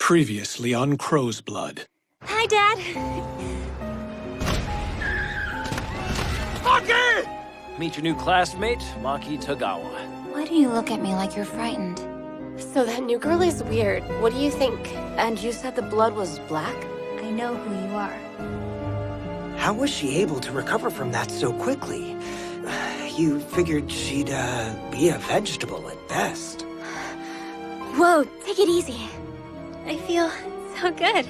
Previously on Crow's Blood. Hi, Dad. Maki! Meet your new classmate, Maki Togawa. Why do you look at me like you're frightened? So that new girl is weird. What do you think? And you said the blood was black? I know who you are. How was she able to recover from that so quickly? You figured she'd, be a vegetable at best. Whoa, take it easy. I feel so good.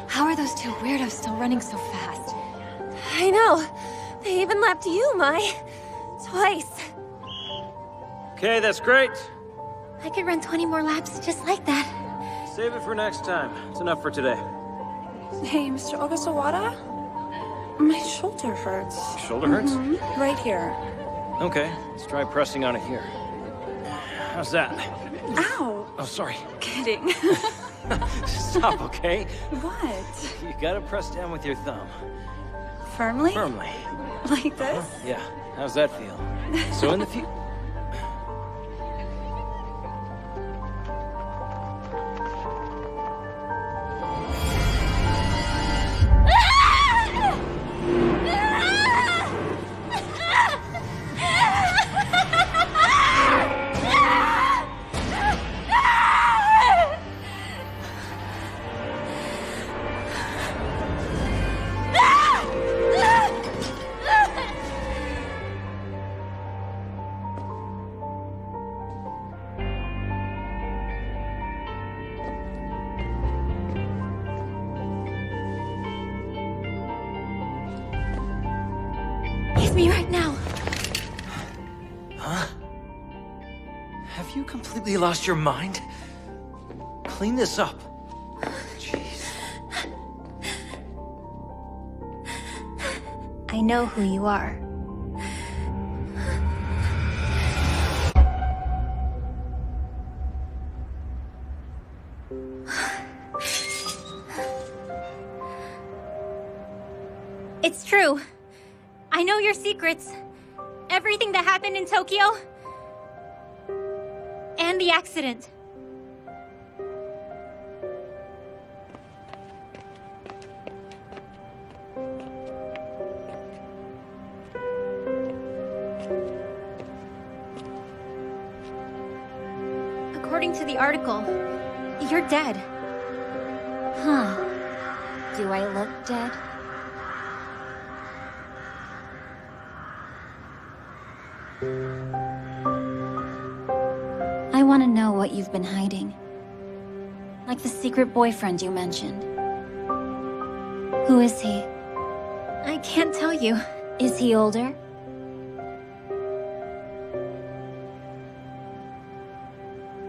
How are those two weirdos still running so fast? I know. They even lapped you, Mai. Twice. Okay, that's great. I could run 20 more laps just like that. Save it for next time. It's enough for today. Hey, Mr. Ogasawara? My shoulder hurts. Shoulder hurts? Right here. Okay, let's try pressing on it here. How's that? Ow! Oh, sorry. Kidding. Stop, okay? What? You gotta press down with your thumb. Firmly? Firmly. Like this? Yeah, how's that feel? So in the future... Give me right now. Huh? Have you completely lost your mind? Clean this up. Jeez. I know who you are. It's true. I know your secrets. Everything that happened in Tokyo. And the accident. According to the article, you're dead. Huh. Do I look dead? I want to know what you've been hiding. Like the secret boyfriend you mentioned. Who is he? I can't tell you. Is he older?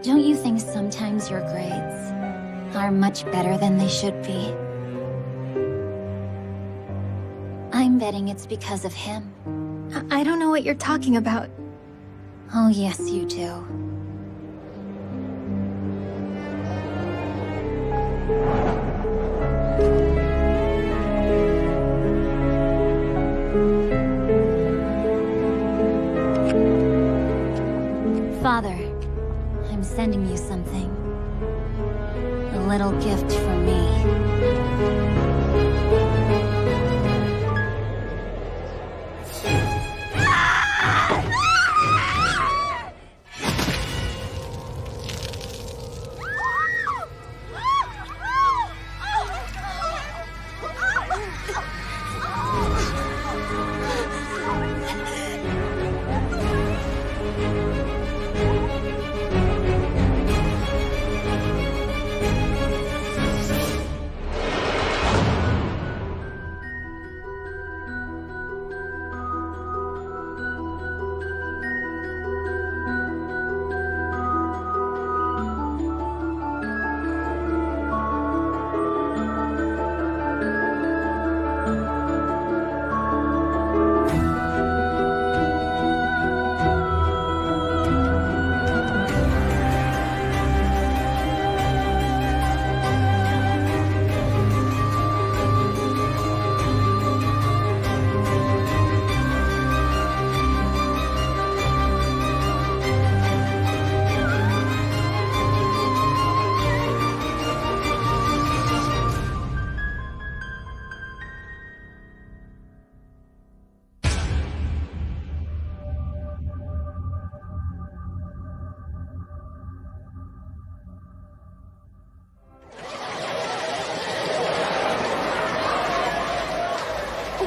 Don't you think sometimes your grades are much better than they should be? I'm betting it's because of him. I don't know what you're talking about. Oh, yes, you do. Father, I'm sending you something. A little gift from me.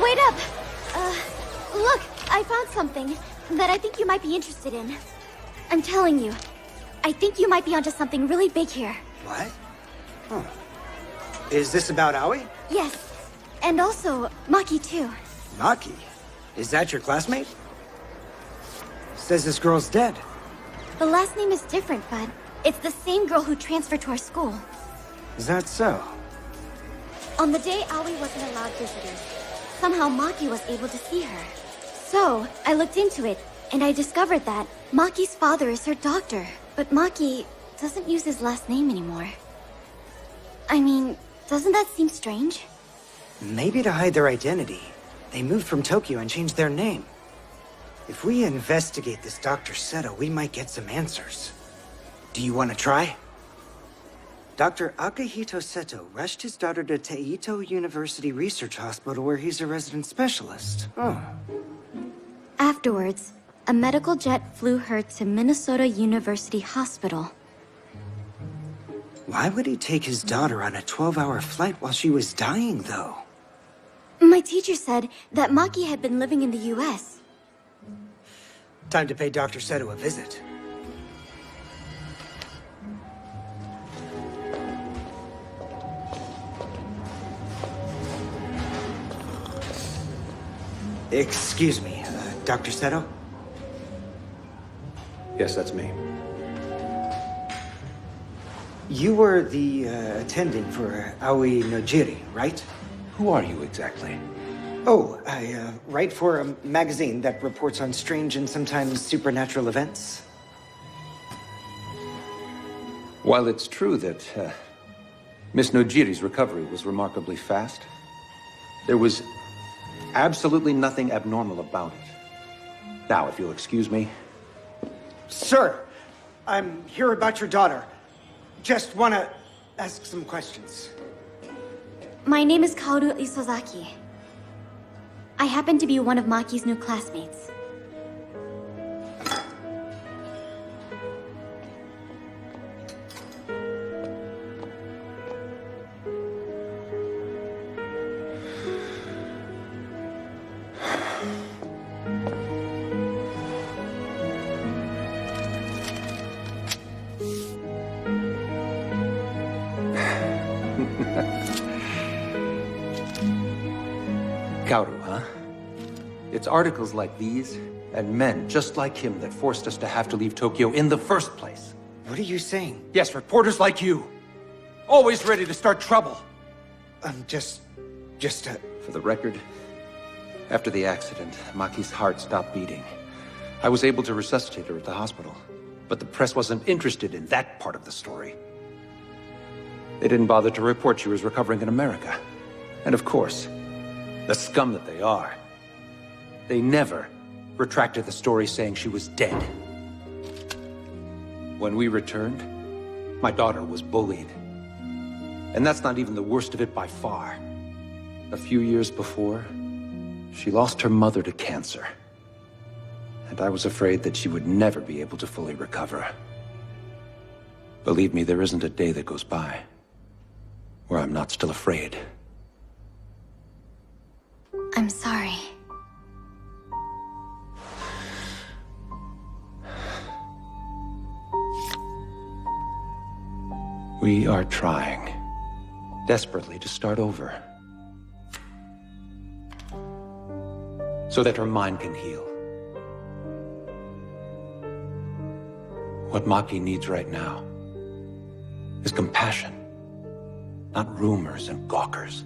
Wait up! Look, I found something that I think you might be interested in. I'm telling you, I think you might be onto something really big here. What? Huh. Is this about Aoi? Yes, and also Maki too. Maki? Is that your classmate? Says this girl's dead. The last name is different, but it's the same girl who transferred to our school. Is that so? On the day Aoi wasn't allowed visitors, somehow Maki was able to see her. So, I looked into it, and I discovered that Maki's father is her doctor. But Maki doesn't use his last name anymore. I mean, doesn't that seem strange? Maybe to hide their identity, they moved from Tokyo and changed their name. If we investigate this Dr. Seto, we might get some answers. Do you want to try? Dr. Akihito Seto rushed his daughter to Teito University Research Hospital where he's a resident specialist. Oh. Afterwards, a medical jet flew her to Minnesota University Hospital. Why would he take his daughter on a 12-hour flight while she was dying, though? My teacher said that Maki had been living in the US. Time to pay Dr. Seto a visit. Excuse me, Dr. Seto? Yes, that's me. You were the attending for Aoi Nojiri, right? Who are you exactly? Oh, I write for a magazine that reports on strange and sometimes supernatural events. While it's true that Miss Nojiri's recovery was remarkably fast, there was absolutely nothing abnormal about it. Now, if you'll excuse me. Sir, I'm here about your daughter. Just want to ask some questions. My name is Kaoru Isozaki. I happen to be one of Maki's new classmates. Kaoru, huh? It's articles like these, and men just like him that forced us to have to leave Tokyo in the first place. What are you saying? Yes, reporters like you. Always ready to start trouble. Just For the record, after the accident, Maki's heart stopped beating. I was able to resuscitate her at the hospital, but the press wasn't interested in that part of the story. They didn't bother to report she was recovering in America. And of course, the scum that they are, they never retracted the story saying she was dead. When we returned, my daughter was bullied. And that's not even the worst of it by far. A few years before, she lost her mother to cancer. And I was afraid that she would never be able to fully recover. Believe me, there isn't a day that goes by where I'm not still afraid. I'm sorry. We are trying, desperately, to start over. So that her mind can heal. What Maki needs right now is compassion, not rumors and gawkers.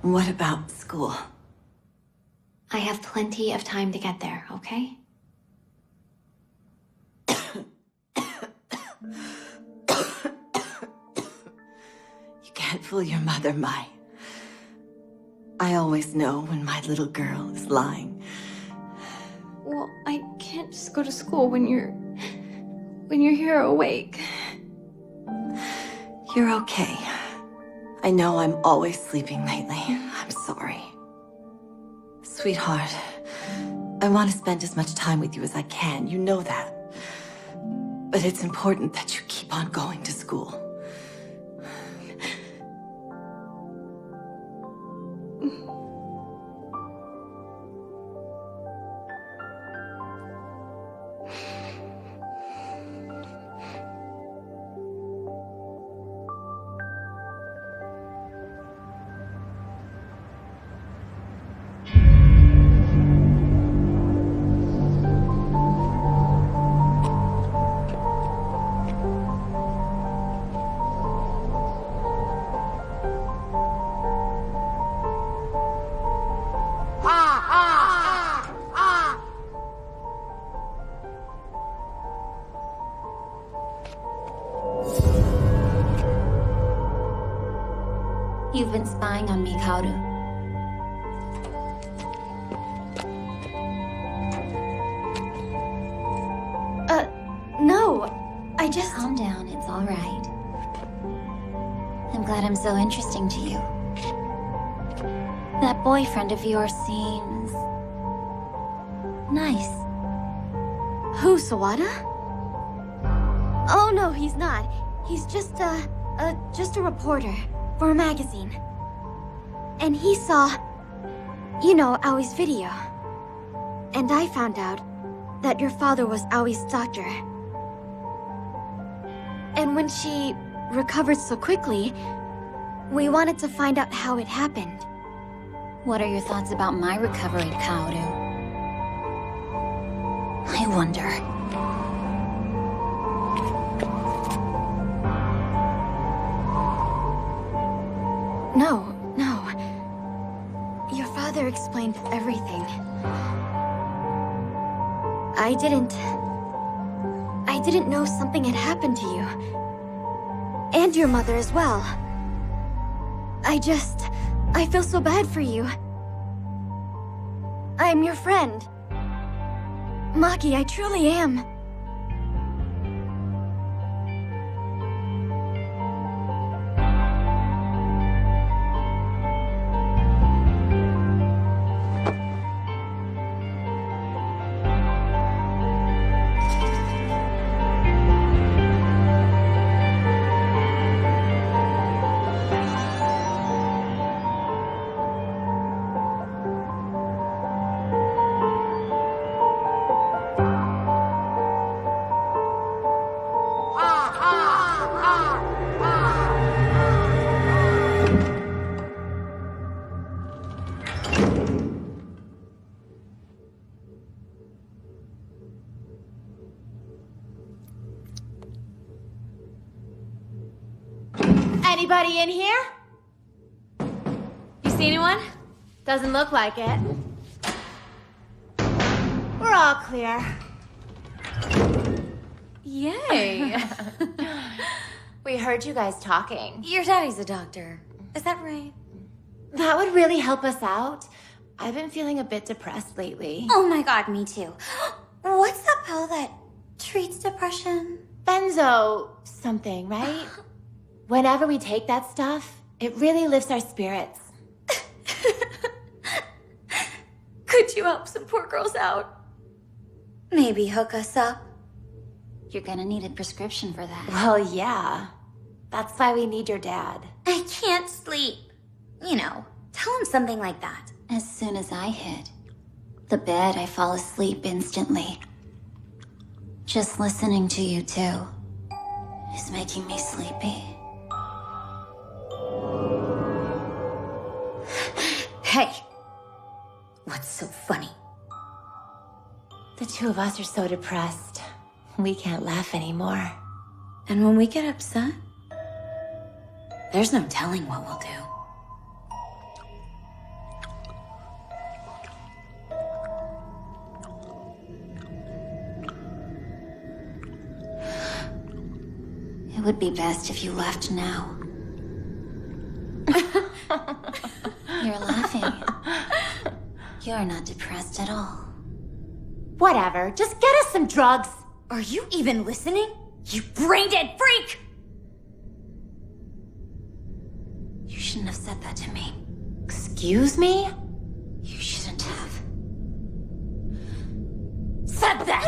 What about school? I have plenty of time to get there, okay? You can't fool your mother, Mai. I always know when my little girl is lying. Well, I can't just go to school when you're here awake. You're okay. I know I'm always sleeping lately. I'm sorry. Sweetheart, I want to spend as much time with you as I can, you know that. But it's important that you keep on going to school. You've been spying on me, Kaoru. No. I just... Calm down, it's all right. I'm glad I'm so interesting to you. That boyfriend of yours seems... nice. Who, Sawada? Oh, no, he's not. He's just a reporter for a magazine. And he saw, you know, Aoi's video. And I found out that your father was Aoi's doctor. And when she recovered so quickly, we wanted to find out how it happened. What are your thoughts about my recovery, Kaoru? I wonder. No. Your father explained everything. I didn't know something had happened to you. And your mother as well. I feel so bad for you. I'm your friend. Maki, I truly am. Anybody in here? You see anyone? Doesn't look like it. We're all clear. Yay! We heard you guys talking. Your daddy's a doctor. Is that right? That would really help us out. I've been feeling a bit depressed lately. Oh my god, me too. What's the pill that treats depression? Benzo something, right? Whenever we take that stuff, it really lifts our spirits. Could you help some poor girls out? Maybe hook us up. You're gonna need a prescription for that. Well, yeah. That's why we need your dad. I can't sleep. You know, tell him something like that. As soon as I hit the bed, I fall asleep instantly. Just listening to you two is making me sleepy. Hey, what's so funny? The two of us are so depressed. We can't laugh anymore. And when we get upset, there's no telling what we'll do. It would be best if you left now. You're laughing. You're not depressed at all. Whatever, just get us some drugs. Are you even listening? You brain-dead freak! You shouldn't have said that to me. Excuse me? You shouldn't have. have that!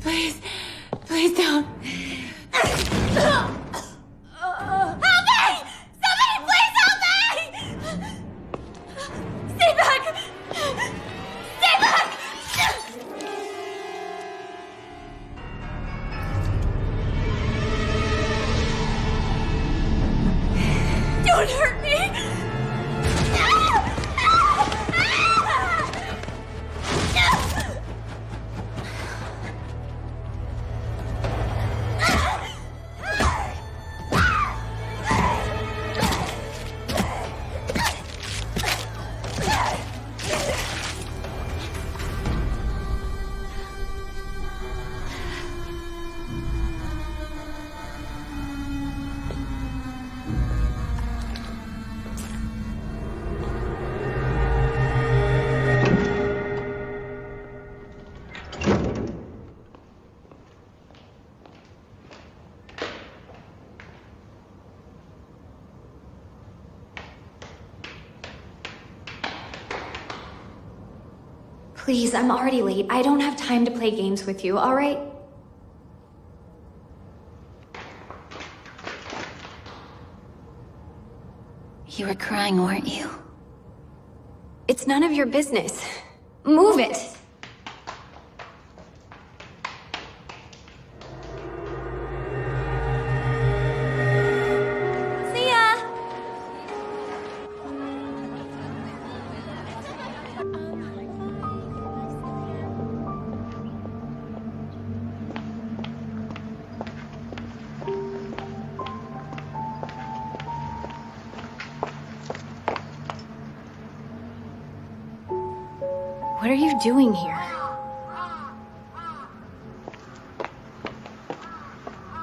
Please, please don't. Help me! Somebody please help me! Stay back! Stay back! Don't hurt me! Please, I'm already late. I don't have time to play games with you, all right? You were crying, weren't you? It's none of your business. Move it! See ya! What are you doing here?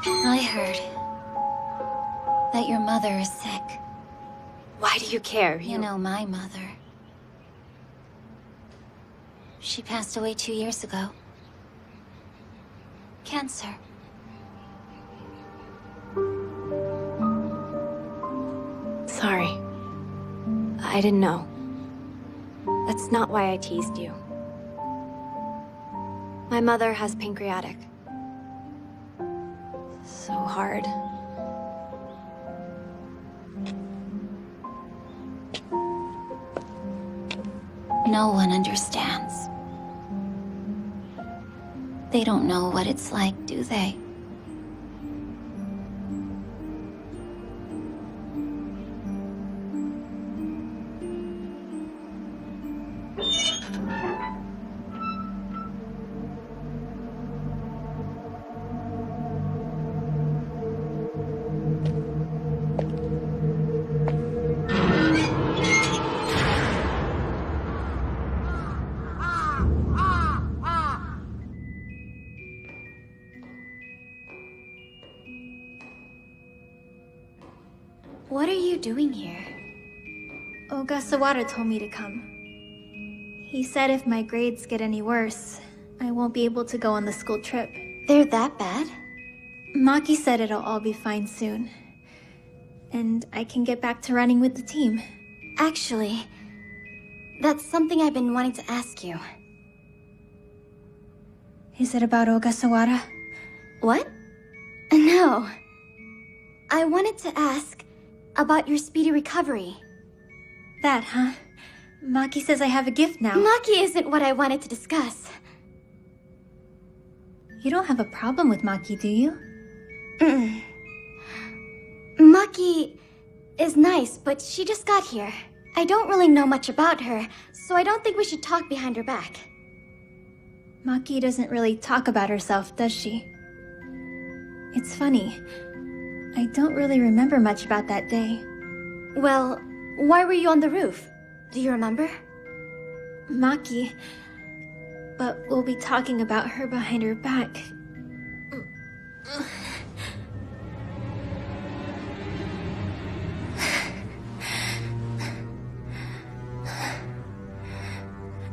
I heard that your mother is sick. Why do you care? You know my mother. She passed away 2 years ago. Cancer. Sorry. I didn't know. That's not why I teased you. My mother has pancreatic. So hard. No one understands. They don't know what it's like, do they? What are you doing here? Ogasawara told me to come. He said if my grades get any worse, I won't be able to go on the school trip. They're that bad? Maki said it'll all be fine soon. And I can get back to running with the team. Actually, that's something I've been wanting to ask you. Is it about Ogasawara? What? No. I wanted to ask about your speedy recovery. That, huh? Maki says I have a gift now. Maki isn't what I wanted to discuss. You don't have a problem with Maki, do you? Maki is nice, but she just got here. I don't really know much about her, so I don't think we should talk behind her back. Maki doesn't really talk about herself, does she? It's funny. I don't really remember much about that day. Well, why were you on the roof? Do you remember? Maki. But we'll be talking about her behind her back.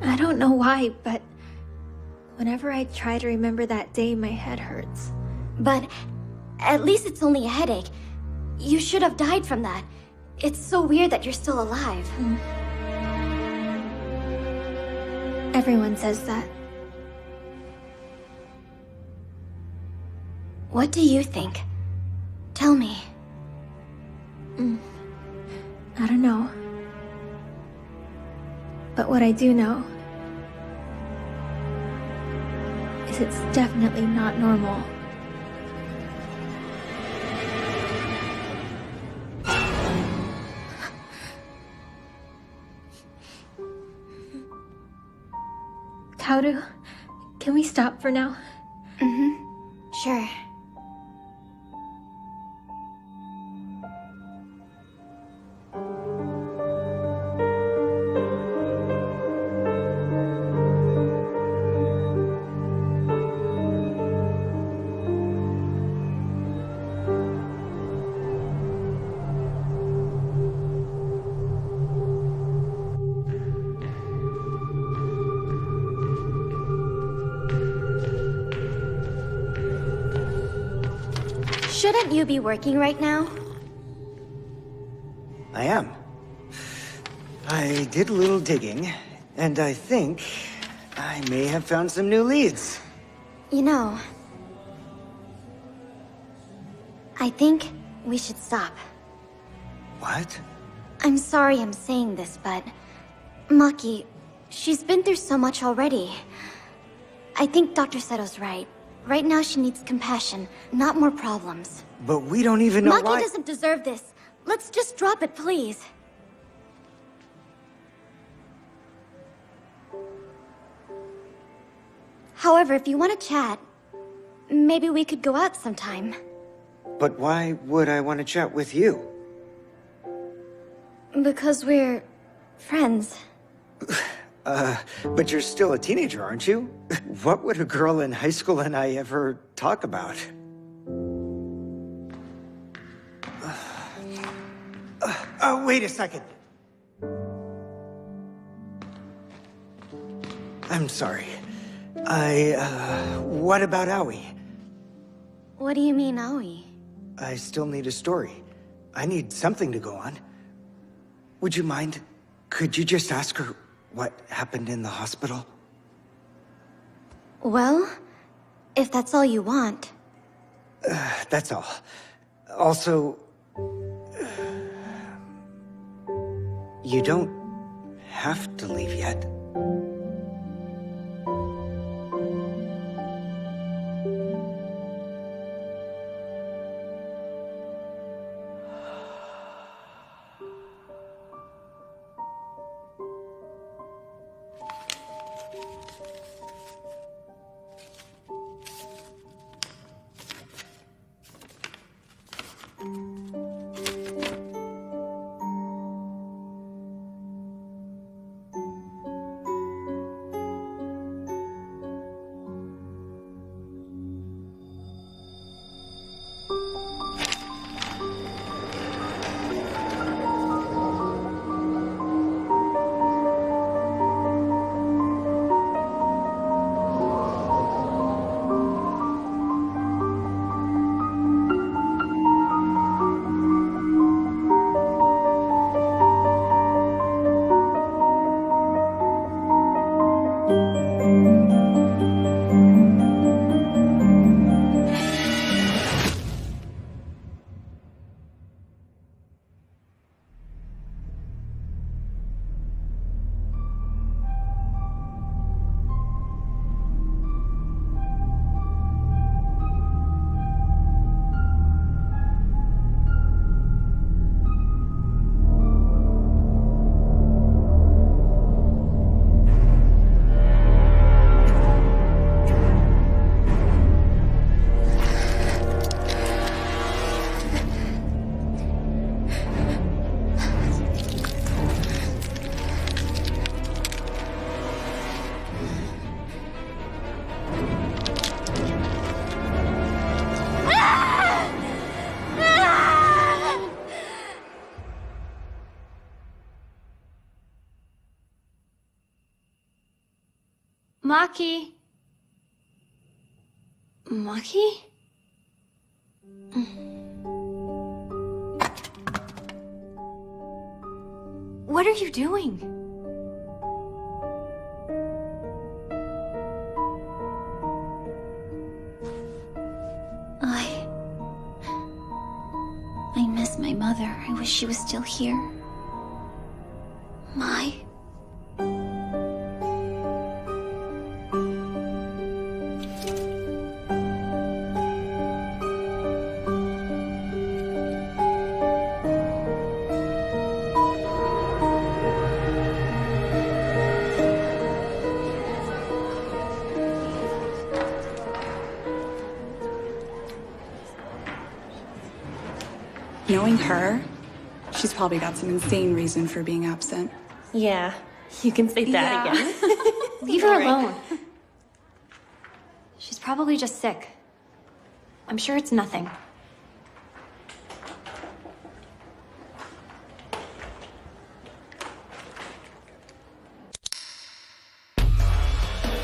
I don't know why, but Whenever I try to remember that day, my head hurts. But at least it's only a headache. You should have died from that. It's so weird that you're still alive. Everyone says that. What do you think? Tell me. I don't know. But what I do know is it's definitely not normal. Kaoru, can we stop for now? Sure. Shouldn't you be working right now? I am. I did a little digging, and I think I may have found some new leads. You know, I think we should stop. What? I'm sorry I'm saying this, but Maki, she's been through so much already. I think Dr. Seto's right. Right now she needs compassion, not more problems. But we don't even know Maki why- doesn't deserve this. Let's just drop it, please. However, if you want to chat, maybe we could go out sometime. But why would I want to chat with you? Because we're friends. But you're still a teenager, aren't you? What would a girl in high school and I ever talk about? Wait a second. I'm sorry. What about Aoi? What do you mean, Aoi? I still need a story. I need something to go on. Would you mind? Could you just ask her what happened in the hospital? Well, if that's all you want. That's all. Also, you don't have to leave yet. Maki, Maki? What are you doing? I miss my mother. I wish she was still here. My... Knowing her, she's probably got some insane reason for being absent. Yeah, you can say that again. Leave her alone. She's probably just sick. I'm sure it's nothing.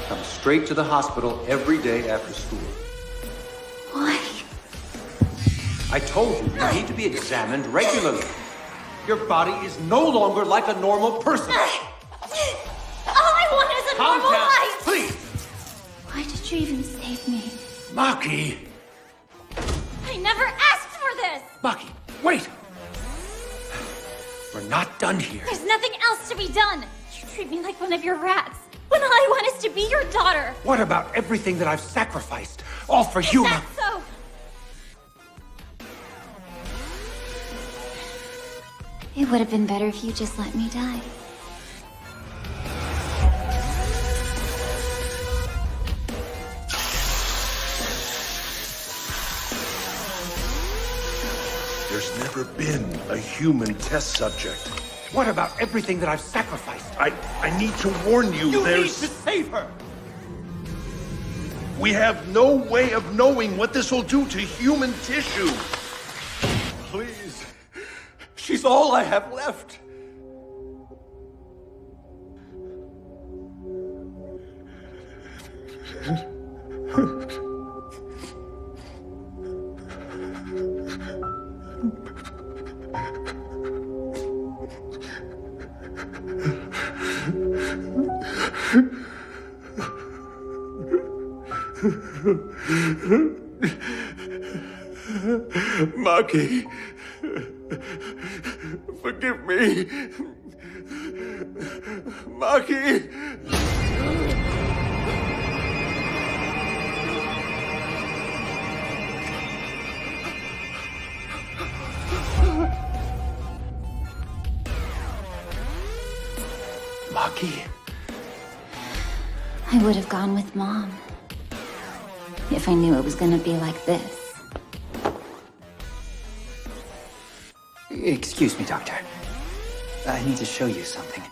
Come straight to the hospital every day after school. Why? I told you, you need to be examined regularly. Your body is no longer like a normal person. All I want is a Calm normal down, life! please. Why did you even save me? Maki! I never asked for this! Maki, wait! We're not done here. There's nothing else to be done! You treat me like one of your rats, when all I want is to be your daughter! What about everything that I've sacrificed? All for you, Is that so? It would have been better if you just let me die. There's never been a human test subject. What about everything that I've sacrificed? I need to warn you, You there's... need to save her! We have no way of knowing what this will do to human tissue. Please. She's all I have left. Maki, forgive me. Maki. Maki. I would have gone with Mom. If I knew it was gonna be like this. Excuse me, Doctor. I need to show you something.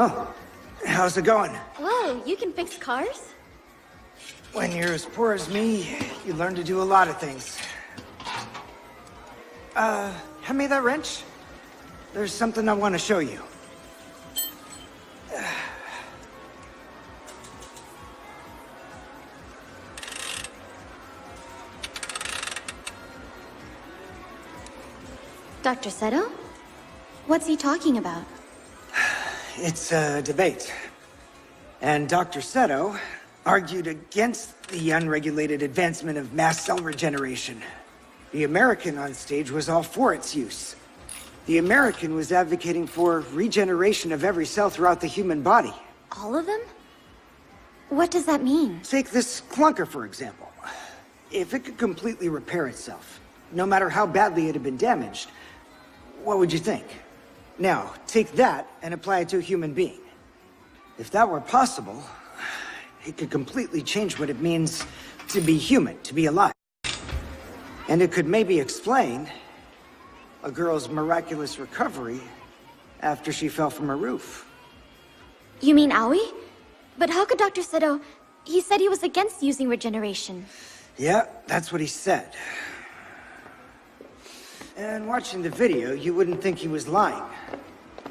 Oh, how's it going? Whoa, you can fix cars? When you're as poor as me, you learn to do a lot of things. Hand me that wrench. There's something I want to show you. Dr. Seto? What's he talking about? It's a debate. And Dr. Seto argued against the unregulated advancement of mass cell regeneration. The American on stage was all for its use. The American was advocating for regeneration of every cell throughout the human body. All of them? What does that mean? Take this clunker, for example. If it could completely repair itself, no matter how badly it had been damaged, what would you think? Now, take that and apply it to a human being. If that were possible, it could completely change what it means to be human, to be alive. And it could maybe explain a girl's miraculous recovery after she fell from a roof. You mean Aoi? But how could Dr. Seto... He said he was against using regeneration. Yeah, that's what he said. And watching the video, you wouldn't think he was lying.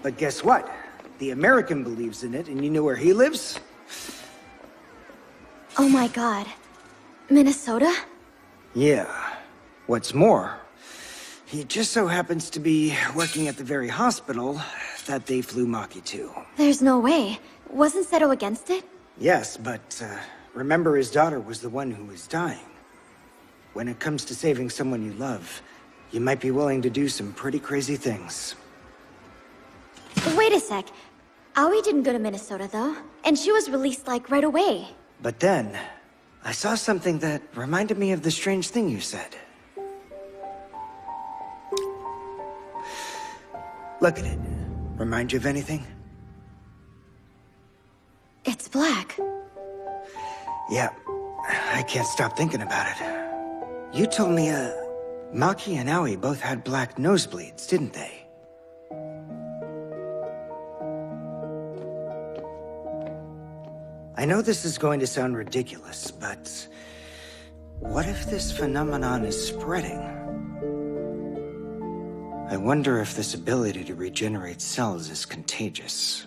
But guess what? The American believes in it, and you know where he lives? Oh my god. Minnesota? Yeah. What's more, he just so happens to be working at the very hospital that they flew Maki to. There's no way. Wasn't Seto against it? Yes, but remember his daughter was the one who was dying. When it comes to saving someone you love, you might be willing to do some pretty crazy things. Wait a sec. Aoi didn't go to Minnesota, though. And she was released, like, right away. But then, I saw something that reminded me of the strange thing you said. Look at it. Remind you of anything? It's black. Yeah, I can't stop thinking about it. You told me, Maki and Aoi both had black nosebleeds, didn't they? I know this is going to sound ridiculous, but what if this phenomenon is spreading? I wonder if this ability to regenerate cells is contagious.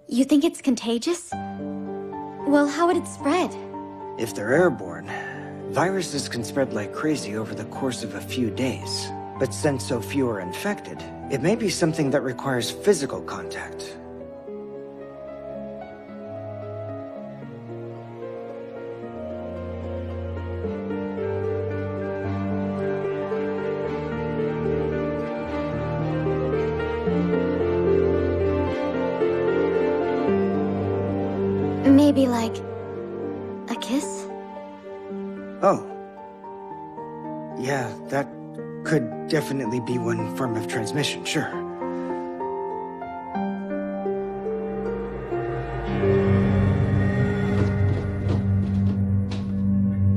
You think it's contagious? Well, how would it spread? If they're airborne, viruses can spread like crazy over the course of a few days. But since so few are infected, it may be something that requires physical contact. Maybe like... a kiss? Oh. Yeah, that could definitely be one form of transmission, sure.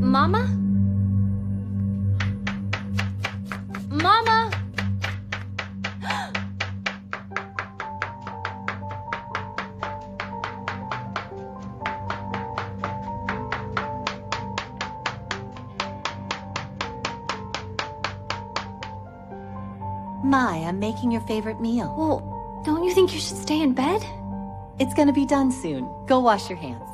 Mama? Mama? Mai, I'm making your favorite meal. Well, don't you think you should stay in bed? It's gonna be done soon. Go wash your hands.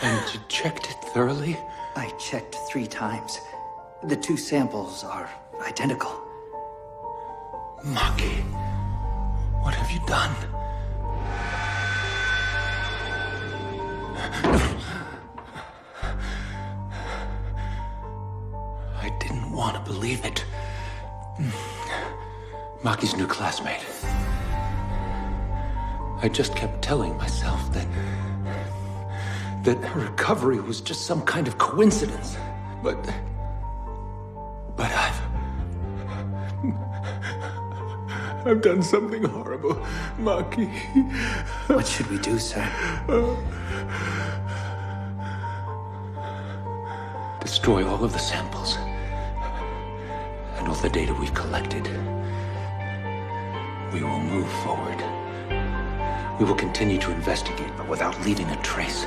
And you checked it thoroughly? I checked 3 times. The 2 samples are identical. Maki, what have you done? I didn't want to believe it. Maki's new classmate. I just kept telling myself that her recovery was just some kind of coincidence. But I've done something horrible, Maki. What should we do, sir? Destroy all of the samples and all the data we've collected. We will move forward. We will continue to investigate, but without leaving a trace.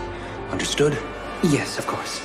Understood? Yes, of course.